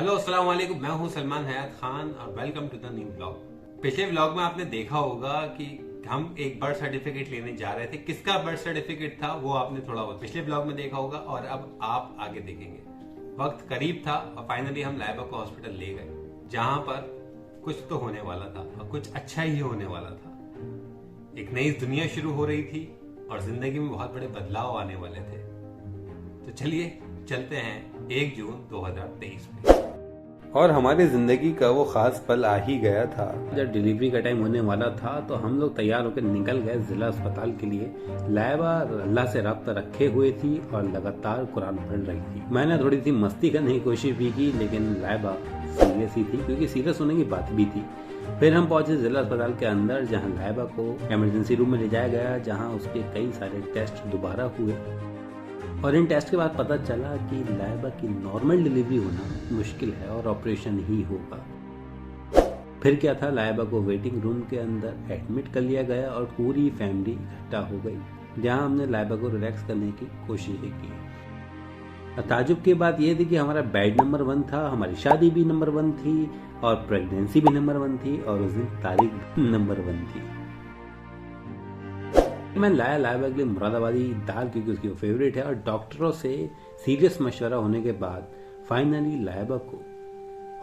Hello अस्सलाम वालेकुम, मैं हूं सलमान हयात खान और welcome to the new blog. पिछले ब्लॉग में आपने देखा होगा कि हम एक बर्थ सर्टिफिकेट लेने जा रहे थे। किसका बर्थ सर्टिफिकेट था वो आपने थोड़ा बहुत पिछले ब्लॉग में देखा होगा और अब आप आगे देखेंगे। वक्त करीब था और फाइनली हम लाइबा को हॉस्पिटल ले गए, जहां पर कुछ तो होने वाला था और कुछ अच्छा ही होने वाला था। एक नई दुनिया शुरू हो रही थी और जिंदगी में बहुत बड़े बदलाव आने वाले थे। तो चलिए चलते हैं 1 जून 2023 में। और हमारी जिंदगी का वो खास पल आ ही गया था। जब डिलीवरी का टाइम होने वाला था तो हम लोग तैयार होकर निकल गए जिला अस्पताल के लिए। लाइबा अल्लाह से राब्ता रखे हुए थी और लगातार कुरान पढ़ रही थी। मैंने थोड़ी सी मस्ती करने की कोशिश भी की, लेकिन लाइबा सीरियस ही थी क्योंकि सीरियस होने की बात भी थी। फिर हम पहुंचे जिला अस्पताल के अंदर, जहां लाइबा को इमरजेंसी रूम में ले जाया गया, जहां उसके कई सारे टेस्ट दोबारा हुए और इन टेस्ट के बाद पता चला कि लाइबा की नॉर्मल डिलीवरी होना मुश्किल है और ऑपरेशन ही होगा। फिर क्या था, लाइबा को वेटिंग रूम के अंदर एडमिट कर लिया गया और पूरी फैमिली इकट्ठा हो गई, जहां हमने लाइबा को रिलैक्स करने की कोशिश की। ताजुब की बात यह थी कि हमारा बेड नंबर 1 था, हमारी शादी भी नंबर 1 थी और प्रेगनेंसी भी नंबर 1 थी और उस दिन तारीख नंबर 1 थी। मैं लाया लाइबा के लिए मुरादाबादी दाल क्योंकि उसकी वो फेवरेट है और डॉक्टरों से सीरियस मशवरा होने के बाद फाइनली लाइबा को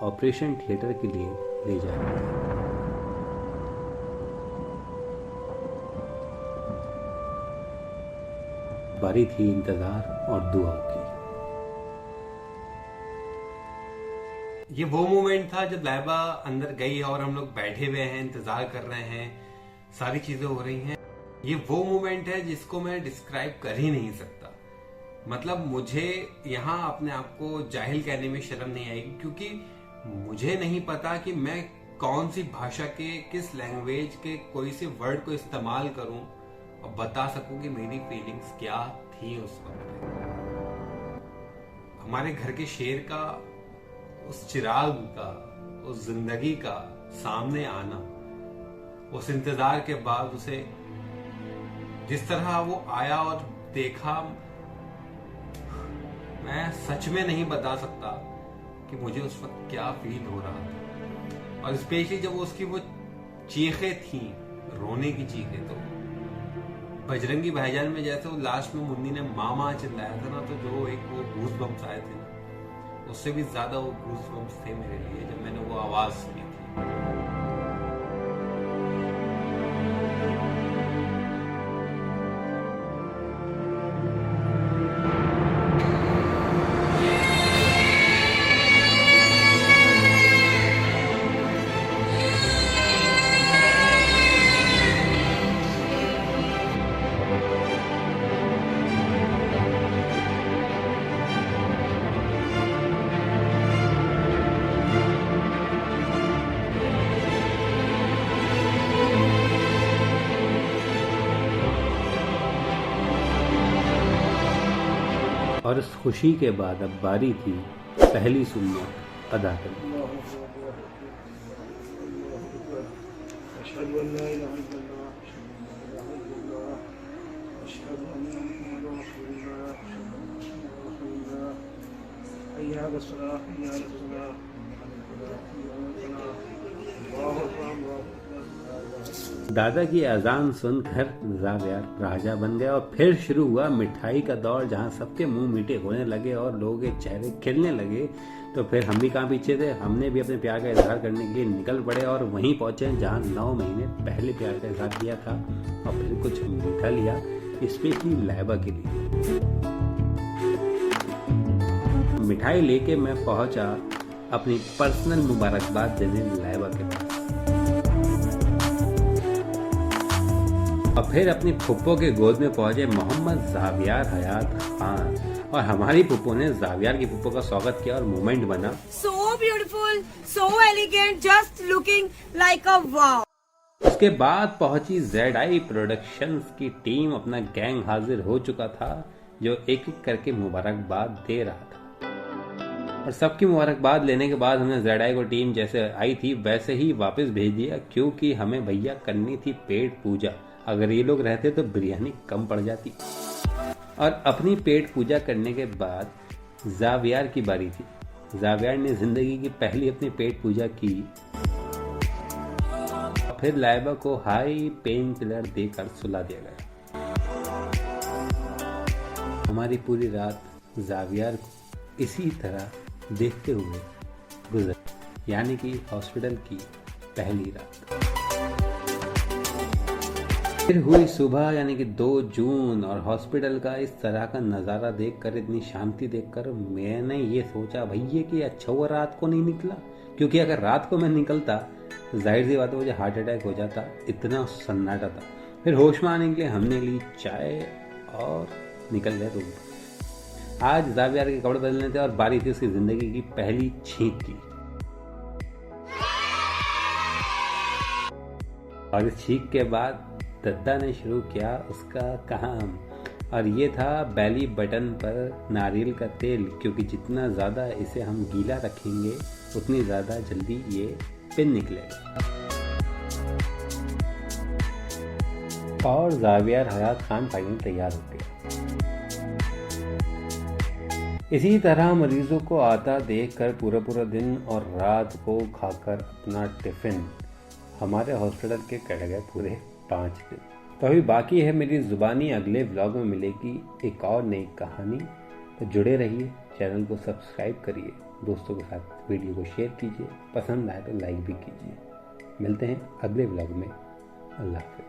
ऑपरेशन थिएटर के लिए ले जाया गया। बारी थी इंतजार और दुआओं की। ये वो मोमेंट था जब लाइबा अंदर गई और हम लोग बैठे हुए हैं, इंतजार कर रहे हैं, सारी चीजें हो रही हैं। ये वो मोमेंट है जिसको मैं डिस्क्राइब कर ही नहीं सकता। मतलब मुझे यहाँ अपने आप को जाहिल कहने में शर्म नहीं आएगी, क्योंकि मुझे नहीं पता कि मैं कौन सी भाषा के, किस लैंग्वेज के कोई से वर्ड को इस्तेमाल करूं और बता सकूं कि मेरी फीलिंग्स क्या थी उस वक्त। हमारे घर के शेर का, उस चिराग का, उस जिंदगी का सामने आना, उस इंतजार के बाद उसे जिस तरह वो आया और देखा, मैं सच में नहीं बता सकता कि मुझे उस वक्त क्या फील हो रहा था। और स्पेशली जब उसकी वो चीखें थी, रोने की चीखें, तो बजरंगी भाईजान में जैसे वो लास्ट में मुन्नी ने मामा चिल्लाया था ना, तो जो एक वो गूज बम्स आए थे ना, उससे भी ज्यादा वो गूज बम्स थे मेरे लिए जब मैंने वो आवाज सुनी थी। और इस खुशी के बाद अब बारी थी पहली सुन्नत अदा करने। दादा की अजान सुनकर जावियार राजा बन गया और फिर शुरू हुआ मिठाई का दौर, जहां सबके मुंह मीठे होने लगे और लोगों के चेहरे खिलने लगे। तो फिर हम भी कहाँ पीछे थे, हमने भी अपने प्यार का इजहार करने के लिए निकल पड़े और वहीं पहुंचे जहां 9 महीने पहले प्यार का इजहार किया था और फिर कुछ मीठा लिया स्पेशली लाइबा के लिए। मिठाई लेके मैं पहुंचा अपनी पर्सनल मुबारकबाद देने लाइबा के पास और फिर अपनी फुप्पो के गोद में पहुंचे मोहम्मद जावियार हयात खान और हमारी फुप्पो ने जावियार की फुप्पो का स्वागत किया और मोमेंट बना so beautiful, so elegant, just looking like a wow. उसके बाद पहुंची ZI प्रोडक्शंस की टीम, अपना गैंग हाजिर हो चुका था जो एक एक करके मुबारकबाद दे रहा था। और सबकी मुबारकबाद लेने के बाद हमने ZI को टीम जैसे आई थी वैसे ही वापस भेज दिया, क्योंकि हमें भैया करनी थी पेट पूजा। अगर ये लोग रहते तो बिरयानी कम पड़ जाती। और अपनी पेट पूजा करने के बाद जावियार की बारी थी। जावियर ने जिंदगी की पहली अपनी पेट पूजा की। फिर लाइबा को हाई पेन किलर देकर सुला दिया गया। हमारी पूरी रात जावियर को इसी तरह देखते हुए गुजर, यानी कि हॉस्पिटल की पहली रात। फिर हुई सुबह यानी कि 2 जून और हॉस्पिटल का इस तरह का नज़ारा देखकर, इतनी शांति देखकर मैंने ये सोचा भैया कि अच्छा हुआ रात को नहीं निकला, क्योंकि अगर रात को मैं निकलता जाहिर सी बात है मुझे हार्ट अटैक हो जाता, इतना सन्नाटा था। फिर होश में आने के लिए हमने ली चाय और निकल गए रूम पर। आज जावियर के कपड़े बदलने थे और बारी थी उसकी जिंदगी की पहली छींक की। और इस छींक के बाद दद्दा ने शुरू किया उसका काम, और ये था बेली बटन पर नारियल का तेल, क्योंकि जितना ज़्यादा इसे हम गीला रखेंगे उतनी ज़्यादा जल्दी ये पिन निकलेगा। और जावियर हयात खान फाइनल तैयार हो गया। इसी तरह मरीजों को आता देखकर पूरा दिन और रात को खाकर अपना टिफिन हमारे हॉस्पिटल के कट गए पूरे 5 दिन। तो अभी बाकी है मेरी जुबानी, अगले व्लॉग में मिलेगी एक और नई कहानी। तो जुड़े रहिए, चैनल को सब्सक्राइब करिए, दोस्तों के साथ वीडियो को शेयर कीजिए, पसंद आए तो लाइक भी कीजिए। मिलते हैं अगले व्लॉग में। अल्लाह हाफ़िज़।